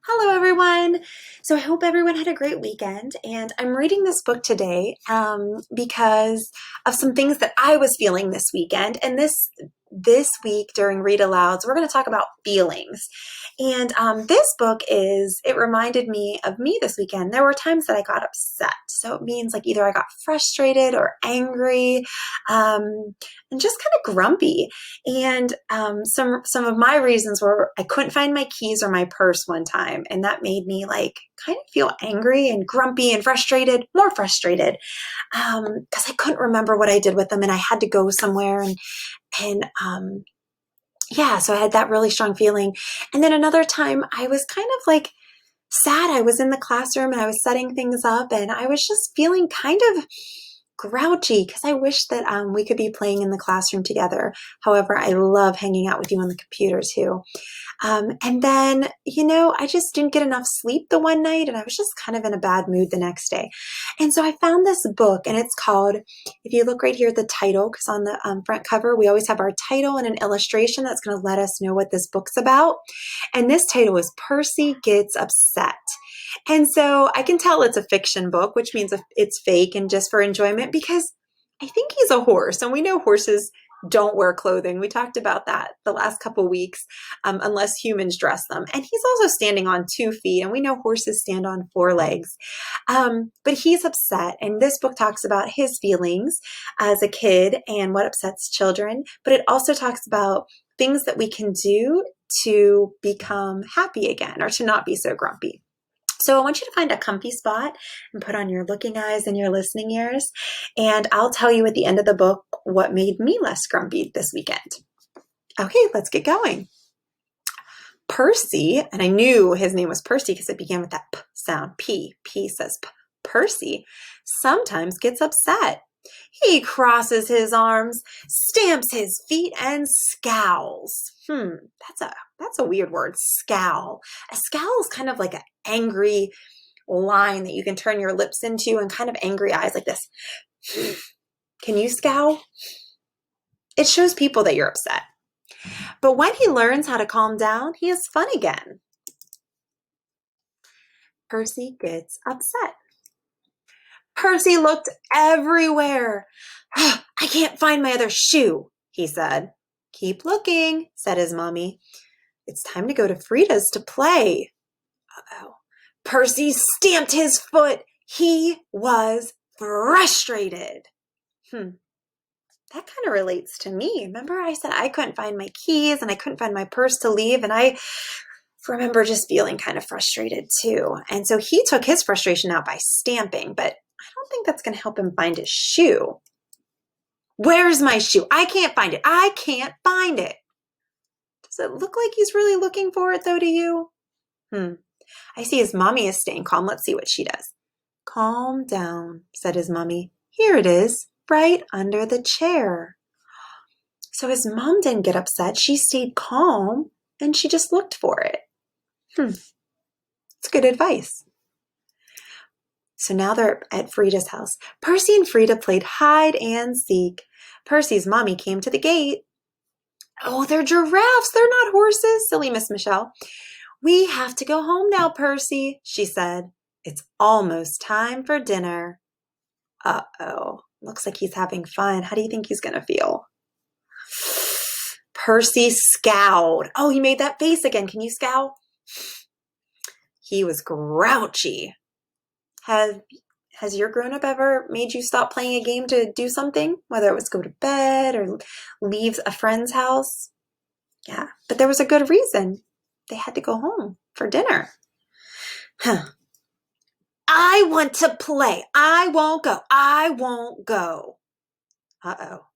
Hello, everyone. So I hope everyone had a great weekend. And I'm reading this book today because of some things that I was feeling this weekend. And this week during Read Alouds, we're going to talk about feelings. And this book it reminded me of me this weekend. There were times that I got upset. So it means like either I got frustrated or angry and just kind of grumpy. And some of my reasons were I couldn't find my keys or my purse one time, and that made me like kind of feel angry and grumpy and frustrated, more frustrated, because I couldn't remember what I did with them, and I had to go somewhere, and yeah, so I had that really strong feeling. And then another time, I was kind of like sad. I was in the classroom and I was setting things up, and I was just feeling kind of grouchy because I wish that we could be playing in the classroom together. However, I love hanging out with you on the computer too. And then, I just didn't get enough sleep the one night, and I was just kind of in a bad mood the next day. And so I found this book, and it's called, if you look right here at the title, because on the front cover, we always have our title and an illustration that's going to let us know what this book's about. And this title is Percy Gets Upset. And so I can tell it's a fiction book, which means it's fake and just for enjoyment, because I think he's a horse, and we know horses don't wear clothing. We talked about that the last couple weeks, unless humans dress them. And he's also standing on 2 feet, and we know horses stand on 4 legs. But he's upset, and this book talks about his feelings as a kid and what upsets children, but it also talks about things that we can do to become happy again or to not be so grumpy. So I want you to find a comfy spot and put on your looking eyes and your listening ears. And I'll tell you at the end of the book what made me less grumpy this weekend. Okay, let's get going. Percy, and I knew his name was Percy because it began with that P sound. P says P. Percy sometimes gets upset. He crosses his arms, stamps his feet, and scowls. That's a weird word, scowl. A scowl is kind of like an angry line that you can turn your lips into and kind of angry eyes like this. Can you scowl? It shows people that you're upset. But when he learns how to calm down, he is fun again. Percy gets upset. Percy looked everywhere. I can't find my other shoe, he said. Keep looking, said his mommy. It's time to go to Frida's to play. Uh-oh. Percy stamped his foot. He was frustrated. That kind of relates to me. Remember I said I couldn't find my keys and I couldn't find my purse to leave, and I remember just feeling kind of frustrated too. And so he took his frustration out by stamping, but I don't think that's going to help him find his shoe. Where's my shoe? I can't find it. I can't find it. Does it look like he's really looking for it though to you? I see his mommy is staying calm. Let's see what she does. Calm down, said his mommy. Here it is, right under the chair. So his mom didn't get upset. She stayed calm and she just looked for it. It's good advice. So now they're at Frida's house. Percy and Frida played hide and seek. Percy's mommy came to the gate. Oh, they're giraffes. They're not horses, silly Miss Michelle. We have to go home now, Percy, she said. It's almost time for dinner. Uh-oh. Looks like he's having fun. How do you think he's going to feel? Percy scowled. Oh, he made that face again. Can you scowl? He was grouchy. Has your grown-up ever made you stop playing a game to do something? Whether it was go to bed or leave a friend's house? Yeah, but there was a good reason. They had to go home for dinner. I want to play. I won't go. I won't go. Uh-oh.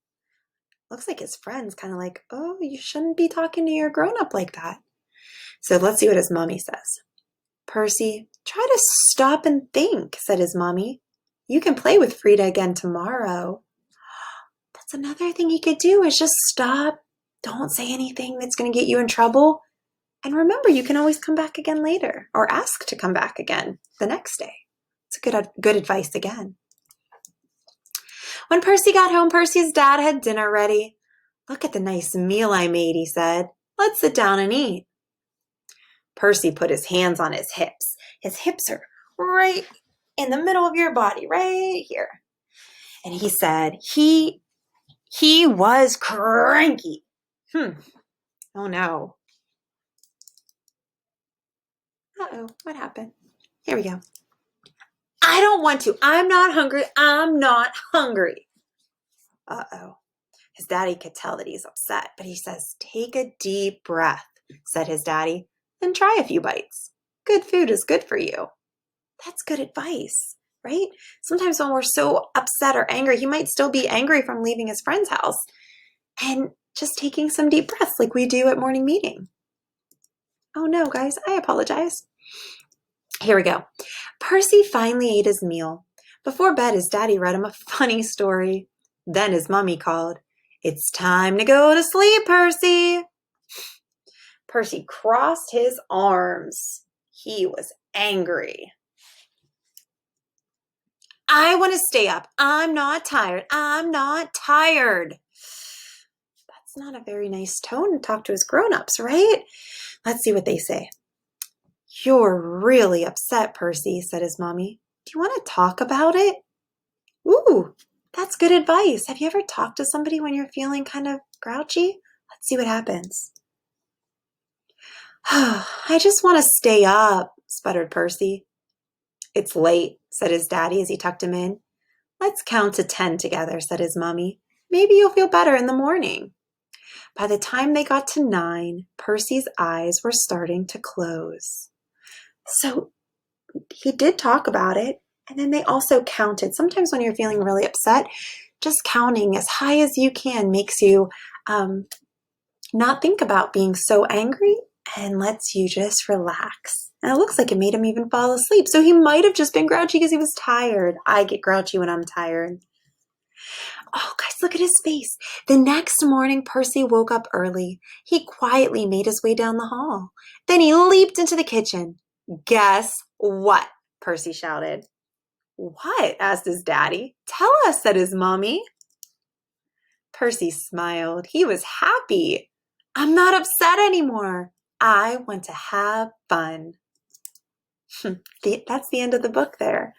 Looks like his friend's kind of like, oh, you shouldn't be talking to your grown-up like that. So let's see what his mommy says. Percy, try to stop and think, said his mommy. You can play with Frida again tomorrow. That's another thing he could do is just stop. Don't say anything that's going to get you in trouble. And remember, you can always come back again later or ask to come back again the next day. It's good advice again. When Percy got home, Percy's dad had dinner ready. Look at the nice meal I made, he said. Let's sit down and eat. Percy put his hands on his hips. His hips are right in the middle of your body, right here. And he said he was cranky. Oh no. Uh-oh, what happened? Here we go. I don't want to. I'm not hungry. I'm not hungry. Uh-oh. His daddy could tell that he's upset, but he says, take a deep breath, said his daddy, and try a few bites. Good food is good for you. That's good advice, right? Sometimes when we're so upset or angry, he might still be angry from leaving his friend's house and just taking some deep breaths like we do at morning meeting. Oh no, guys, I apologize. Here we go. Percy finally ate his meal. Before bed, his daddy read him a funny story. Then his mummy called, "It's time to go to sleep, Percy." Percy crossed his arms. He was angry. I want to stay up. I'm not tired. I'm not tired. That's not a very nice tone to talk to his grown-ups, right? Let's see what they say. You're really upset, Percy, said his mommy. Do you want to talk about it? Ooh, that's good advice. Have you ever talked to somebody when you're feeling kind of grouchy? Let's see what happens. I just want to stay up, sputtered Percy. It's late, said his daddy as he tucked him in. Let's count to 10 together, said his mommy. Maybe you'll feel better in the morning. By the time they got to 9, Percy's eyes were starting to close. So he did talk about it, and then they also counted. Sometimes when you're feeling really upset, just counting as high as you can makes you not think about being so angry and lets you just relax. And it looks like it made him even fall asleep. So he might have just been grouchy because he was tired. I get grouchy when I'm tired. Oh, guys, look at his face. The next morning, Percy woke up early. He quietly made his way down the hall. Then he leaped into the kitchen. Guess what? Percy shouted. What? Asked his daddy. Tell us, said his mommy. Percy smiled. He was happy. I'm not upset anymore. I want to have fun. That's the end of the book there.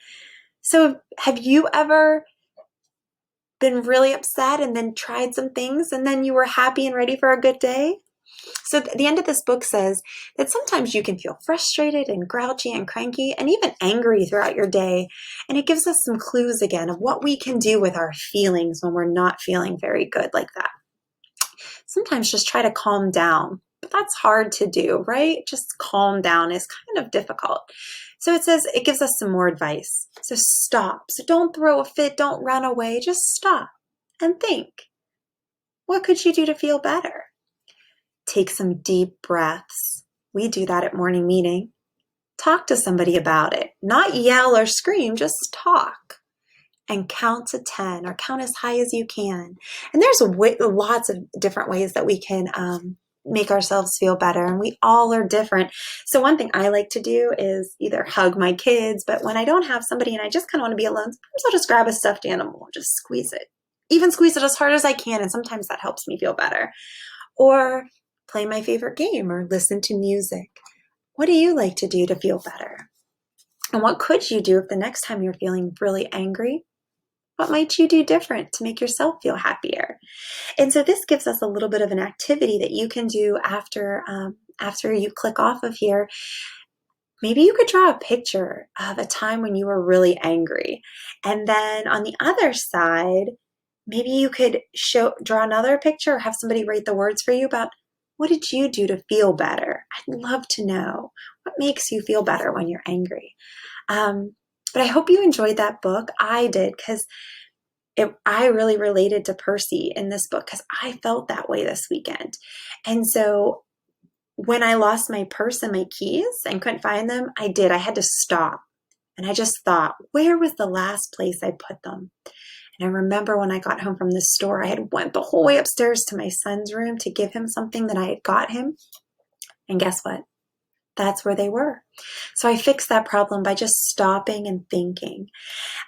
So have you ever been really upset and then tried some things and then you were happy and ready for a good day? So the end of this book says that sometimes you can feel frustrated and grouchy and cranky and even angry throughout your day. And it gives us some clues again of what we can do with our feelings when we're not feeling very good like that. Sometimes just try to calm down, but that's hard to do, right? Just calm down is kind of difficult. So it gives us some more advice. So stop. So don't throw a fit. Don't run away. Just stop and think. What could you do to feel better? Take some deep breaths. We do that at morning meeting. Talk to somebody about it. Not yell or scream, just talk. And count to 10 or count as high as you can. And there's lots of different ways that we can make ourselves feel better. And we all are different. So one thing I like to do is either hug my kids, but when I don't have somebody and I just kind of want to be alone, sometimes I'll just grab a stuffed animal and just squeeze it. Even squeeze it as hard as I can. And sometimes that helps me feel better. Or play my favorite game or listen to music. What do you like to do to feel better? And what could you do if the next time you're feeling really angry? What might you do different to make yourself feel happier? And so this gives us a little bit of an activity that you can do after you click off of here. Maybe you could draw a picture of a time when you were really angry. And then on the other side, maybe you could draw another picture or have somebody write the words for you about what did you do to feel better? I'd love to know what makes you feel better when you're angry. But I hope you enjoyed that book. I did because I really related to Percy in this book because I felt that way this weekend. And so when I lost my purse and my keys and couldn't find them, I had to stop. And I just thought, where was the last place I put them? And I remember when I got home from the store, I had went the whole way upstairs to my son's room to give him something that I had got him. And guess what? That's where they were. So I fixed that problem by just stopping and thinking.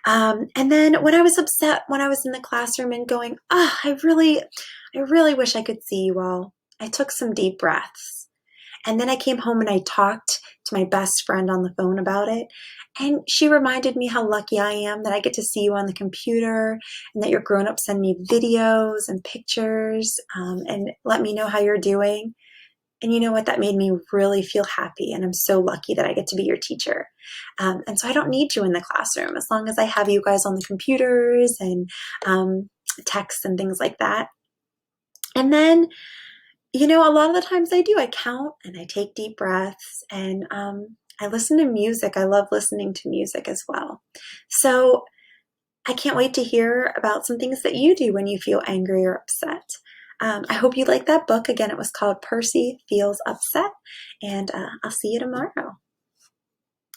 And then when I was upset, when I was in the classroom and going, I really wish I could see you all, I took some deep breaths. And then I came home and I talked to my best friend on the phone about it. And she reminded me how lucky I am that I get to see you on the computer and that your grown-ups send me videos and pictures and let me know how you're doing. And you know what? That made me really feel happy. And I'm so lucky that I get to be your teacher. And so I don't need you in the classroom as long as I have you guys on the computers and texts and things like that. And then, a lot of the times I do. I count and I take deep breaths and I listen to music. I love listening to music as well. So I can't wait to hear about some things that you do when you feel angry or upset. I hope you like that book. Again, it was called Percy Feels Upset, and I'll see you tomorrow.